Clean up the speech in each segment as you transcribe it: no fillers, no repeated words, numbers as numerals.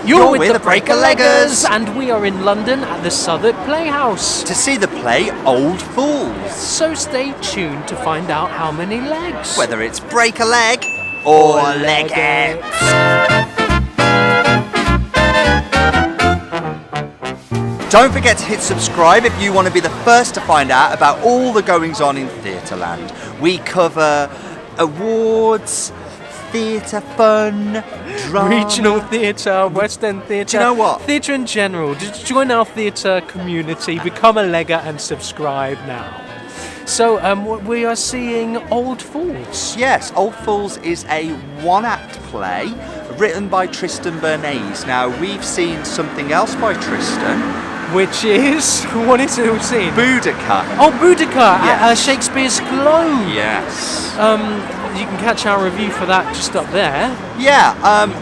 You're with the Break-a-Leggers, and we are in London at the Southwark Playhouse to see the play Old Fools. So stay tuned to find out how many legs. Whether it's break a leg or leg it. Don't forget to hit subscribe if you want to be the first to find out about all the goings on in Theatreland. We cover awards, theatre fun, drama. Regional theatre, West End theatre. Do you know what? Theatre in general. Just join our theatre community, become a legger and subscribe now. So we are seeing Old Fools. Yes, Old Fools is a one-act play written by Tristan Bernays. Now, we've seen something else by Tristan. Which is, what is it we've seen? Boudica. Oh, Boudica, Yes. Shakespeare's Globe. Yes. You can catch our review for that just up there. Yeah,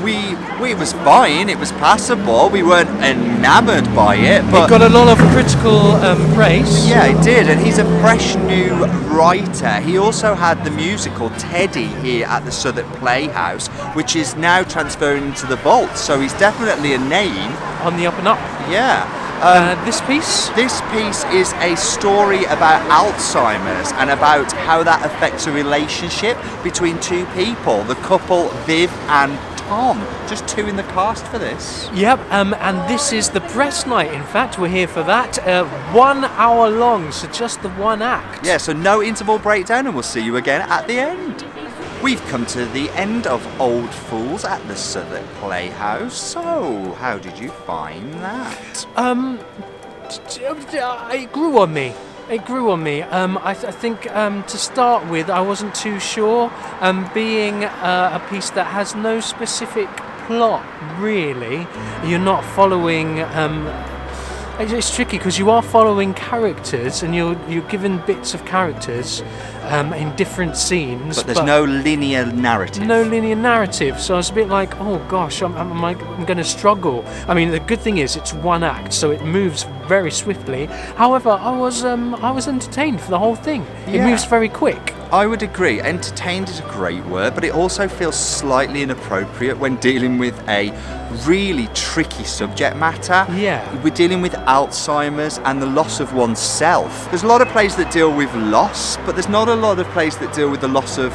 it was fine, it was passable, we weren't enamoured by it, but... It got a lot of critical praise. Yeah, it did, and he's a fresh new writer. He also had the musical Teddy here at the Southwark Playhouse, which is now transferring into the vault, so he's definitely a name. On the up and up. Yeah. This piece? This piece is a story about Alzheimer's and about how that affects a relationship between two people, the couple Viv and Tom. Just two in the cast for this. Yep, and this is the press night, in fact, we're here for that. 1 hour long, so just the one act. Yeah, so no interval breakdown, and we'll see you again at the end. We've come to the end of Old Fools at the Southwark Playhouse. So, how did you find that? It grew on me. I think to start with, I wasn't too sure. Being a piece that has no specific plot, really, you're not following. It's tricky because you are following characters, and you're given bits of characters in different scenes. But there's no linear narrative. No linear narrative. So I was a bit like, oh gosh, I'm going to struggle. I mean, the good thing is it's one act, so it moves very swiftly. However, I was entertained for the whole thing. It moves very quick. I would agree. Entertained is a great word, but it also feels slightly inappropriate when dealing with a really tricky subject matter. Yeah. We're dealing with Alzheimer's and the loss of oneself. There's a lot of plays that deal with loss, but there's not a lot of plays that deal with the loss of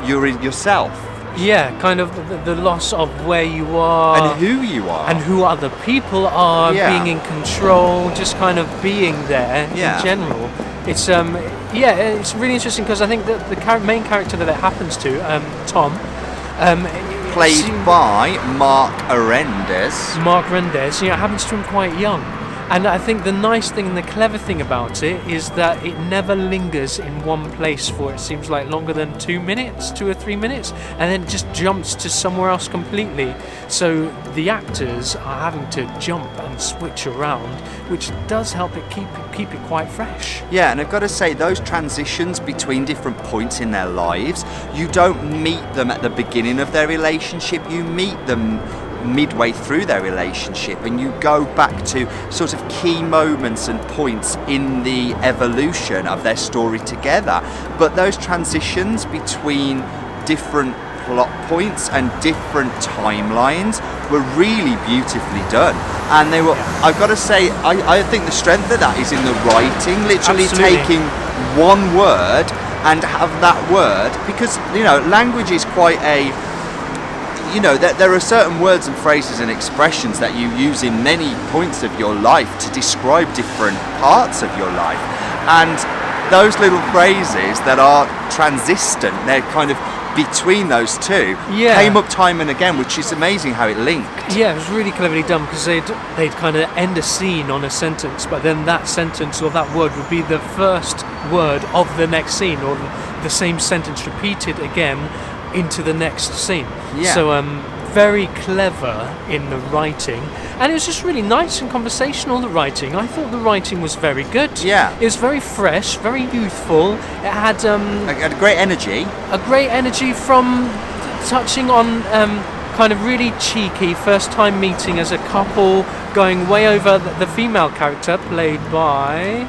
yourself. Yeah, kind of the loss of where you are. And who you are. And who other people are, being in control, just kind of being there in general. It's it's really interesting because I think that the main character that it happens to, Tom, played by Mark Arendes. Mark Arendes, it happens to him quite young. And I think the nice thing and the clever thing about it is that it never lingers in one place for it seems like longer than 2 or 3 minutes, and then it just jumps to somewhere else completely. So the actors are having to jump and switch around, which does help it keep it quite fresh. Yeah, and I've got to say, those transitions between different points in their lives, you don't meet them at the beginning of their relationship, you meet them midway through their relationship, and you go back to sort of key moments and points in the evolution of their story together. But those transitions between different plot points and different timelines were really beautifully done, and they were, I've got to say, I think the strength of that is in the writing, literally taking one word and have that word, because language is quite a there are certain words and phrases and expressions that you use in many points of your life to describe different parts of your life. And those little phrases that are transistent, they're kind of between those two, came up time and again, which is amazing how it linked. Yeah, it was really cleverly done because they'd kind of end a scene on a sentence, but then that sentence or that word would be the first word of the next scene, or the same sentence repeated again into the next scene. So very clever in the writing, and it was just really nice and conversational, the writing. I thought the writing was very good. It was very fresh, very youthful. It had a great energy. A great energy from touching on kind of really cheeky first time meeting as a couple, going way over the female character played by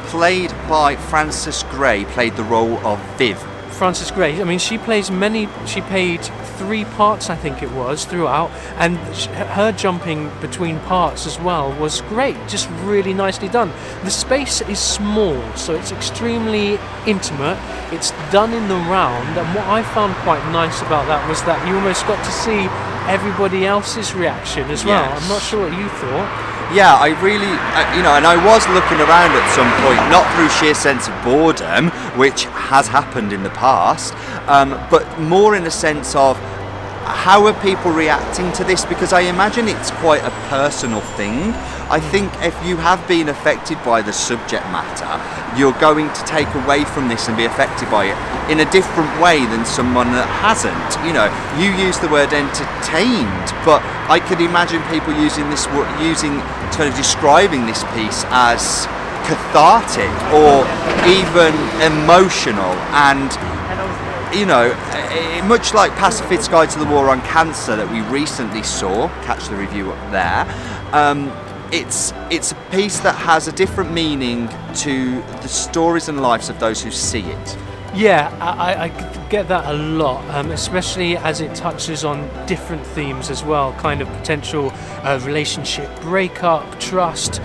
Frances Gray, played the role of Viv. Frances Gray, I mean, she played 3 parts, I think it was, throughout, and her jumping between parts as well was great, just really nicely done. The space is small, so it's extremely intimate, it's done in the round, and what I found quite nice about that was that you almost got to see everybody else's reaction as well. Yes. I'm not sure what you thought. Yeah, I really, and I was looking around at some point, not through sheer sense of boredom, which has happened in the past, but more in a sense of how are people reacting to this? Because I imagine it's quite a personal thing. I think if you have been affected by the subject matter, you're going to take away from this and be affected by it in a different way than someone that hasn't. You use the word entertained, but I could imagine people using describing this piece as cathartic or even emotional, and much like Pacifist's Guide to the War on Cancer that we recently saw, catch the review up there, it's a piece that has a different meaning to the stories and lives of those who see it. Yeah, I get that a lot, especially as it touches on different themes as well, kind of potential relationship breakup, trust,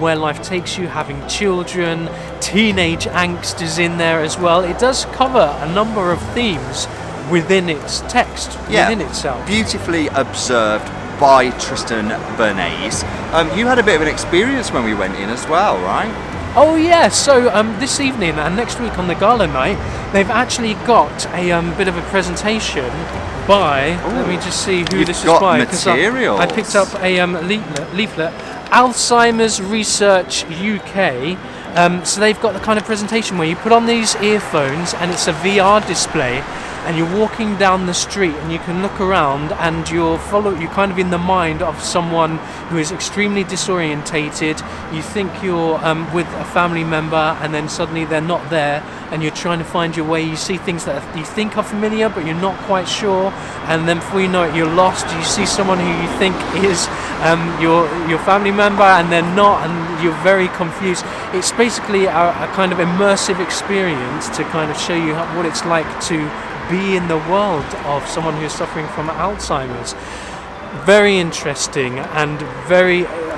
where life takes you, having children, teenage angst is in there as well. It does cover a number of themes within its text, within itself. Beautifully observed by Tristan Bernays. You had a bit of an experience when we went in as well, right? Oh yeah, so this evening and next week on the gala night, they've actually got a bit of a presentation by, let me just see who this is by. Materials. I picked up a leaflet, Alzheimer's Research UK. So they've got the kind of presentation where you put on these earphones and it's a VR display, and you're walking down the street and you can look around and you're kind of in the mind of someone who is extremely disorientated. You think you're with a family member and then suddenly they're not there and you're trying to find your way. You see things that you think are familiar but you're not quite sure, and then before you know it you're lost. You see someone who you think is your family member and they're not, and you're very confused. It's basically a kind of immersive experience to kind of show you what it's like to be in the world of someone who's suffering from Alzheimer's. Very interesting, and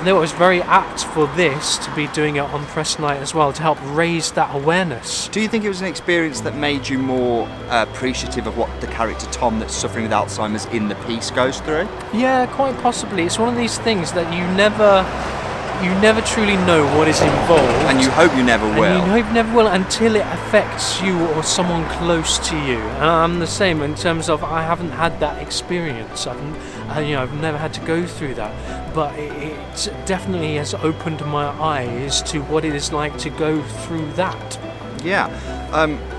it was very apt for this to be doing it on press night as well, to help raise that awareness. Do you think it was an experience that made you more appreciative of what the character Tom that's suffering with Alzheimer's in the piece goes through? Yeah, quite possibly. It's one of these things that you never truly know what is involved, and you hope you never will. And you hope you never will until it affects you or someone close to you. And I'm the same in terms of I haven't had that experience. I've never had to go through that, but it definitely has opened my eyes to what it is like to go through that. Yeah,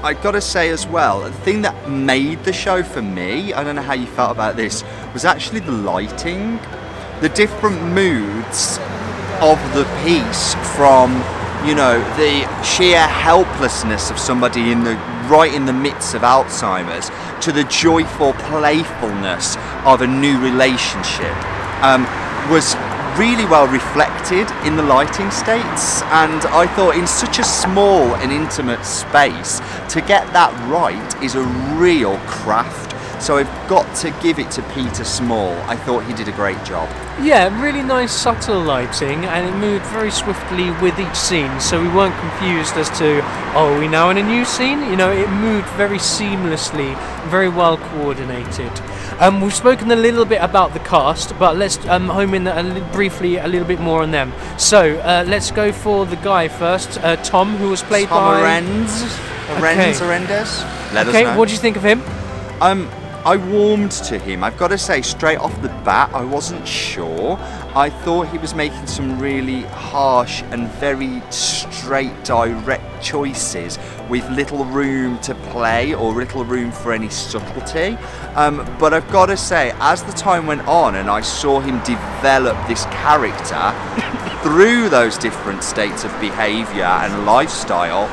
I got to say as well, the thing that made the show for me, I don't know how you felt about this, was actually the lighting, the different moods of the piece, from the sheer helplessness of somebody right in the midst of Alzheimer's to the joyful playfulness of a new relationship, was really well reflected in the lighting states. And I thought in such a small and intimate space to get that right is a real craft. So I've got to give it to Peter Small. I thought he did a great job. Yeah, really nice subtle lighting, and it moved very swiftly with each scene, so we weren't confused as to, are we now in a new scene? It moved very seamlessly, very well coordinated. We've spoken a little bit about the cast, but let's home in briefly a little bit more on them. So let's go for the guy first, Tom, who was played by... Arendz. Let us know. What do you think of him? I warmed to him. I've got to say, straight off the bat, I wasn't sure. I thought he was making some really harsh and very straight, direct choices with little room to play or little room for any subtlety. But I've got to say, as the time went on and I saw him develop this character through those different states of behaviour and lifestyle,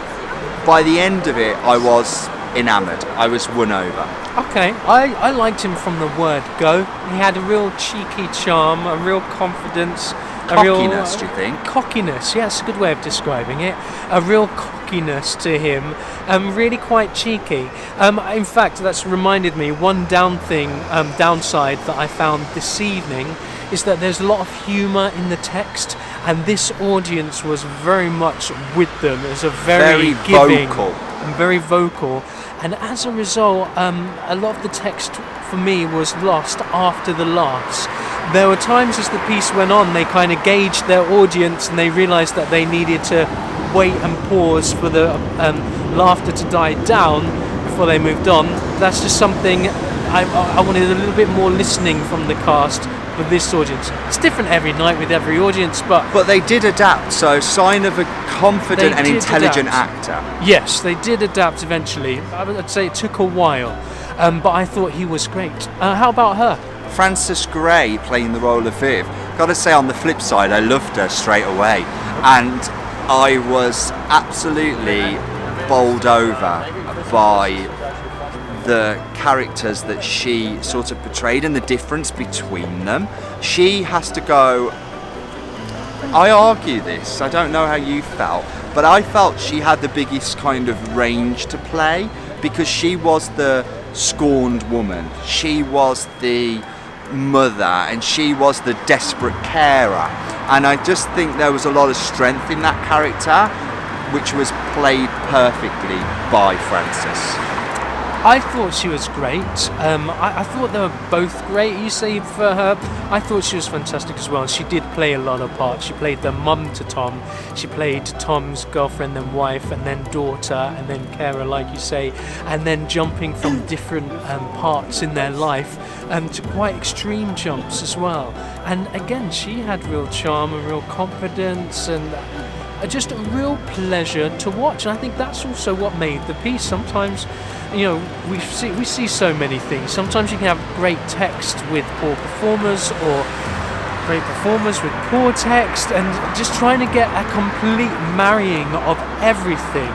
by the end of it, I was enamoured. I was won over. Okay, I liked him from the word go. He had a real cheeky charm, a real confidence, Cockiness, do you think? Cockiness, yeah, it's a good way of describing it. A real cockiness to him, really quite cheeky. In fact, that's reminded me, one downside that I found this evening is that there's a lot of humour in the text, and this audience was very much with them. It was a very giving vocal. And very vocal, and as a result, a lot of the text for me was lost after the laughs. There were times as the piece went on, they kind of gauged their audience and they realised that they needed to wait and pause for the laughter to die down before they moved on. That's just something I wanted a little bit more listening from the cast for this audience. It's different every night with every audience, but they did adapt, so sign of a confident and intelligent actor. Yes, they did adapt eventually. I'd say it took a while, but I thought he was great. How about her? Frances Gray playing the role of Viv. Gotta say, on the flip side, I loved her straight away, and I was absolutely bowled over by the characters that she sort of portrayed and the difference between them. She has to go, I argue this, I don't know how you felt, but I felt she had the biggest kind of range to play, because she was the scorned woman, she was the mother, and she was the desperate carer, and I just think there was a lot of strength in that character, which was played perfectly by Frances. I thought she was great. I thought they were both great. You say for her, I thought she was fantastic as well. She did play a lot of parts. She played the mum to Tom. She played Tom's girlfriend, then wife, and then daughter, and then carer, like you say, and then jumping from different parts in their life to quite extreme jumps as well. And again, she had real charm and real confidence, and just a real pleasure to watch. And I think that's also what made the piece. Sometimes, you know, we see so many things. Sometimes you can have great text with poor performers, or great performers with poor text, and just trying to get a complete marrying of everything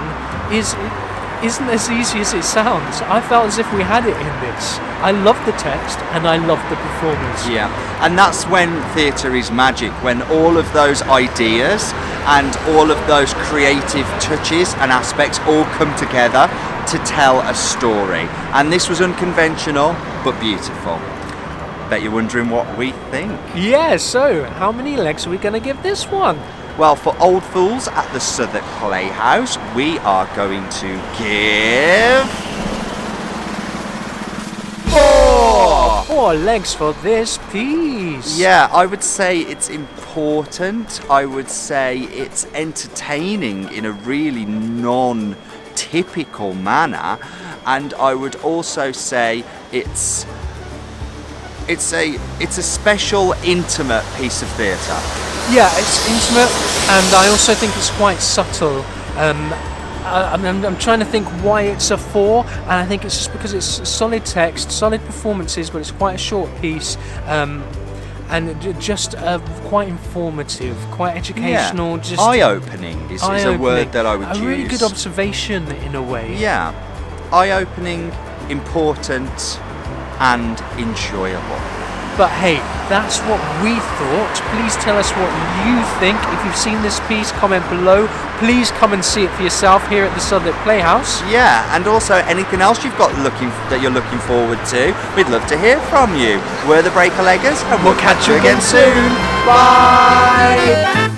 isn't as easy as it sounds. I felt as if we had it in this. I loved the text and I loved the performance. Yeah, and that's when theatre is magic, when all of those ideas and all of those creative touches and aspects all come together to tell a story. And this was unconventional but beautiful. Bet you're wondering what we think. Yeah, so how many legs are we going to give this one? Well, for Old Fools at the Southwark Playhouse, we are going to give 4! 4 legs for this piece. Yeah, I would say it's important. I would say it's entertaining in a really non-typical manner. And I would also say it's a special, intimate piece of theatre. Yeah, it's intimate, and I also think it's quite subtle. I'm trying to think why it's a 4, and I think it's just because it's solid text, solid performances, but it's quite a short piece, and just quite informative, quite educational. Yeah. Just eye-opening is a word that I would use. A really good observation in a way. Yeah, eye-opening, important, and enjoyable. But hey, that's what we thought. Please tell us what you think. If you've seen this piece, comment below. Please come and see it for yourself here at the Southwark Playhouse. Yeah, and also anything else you've got that you're looking forward to, we'd love to hear from you. We're the Breaker Leggers, and we'll catch you again soon. Bye!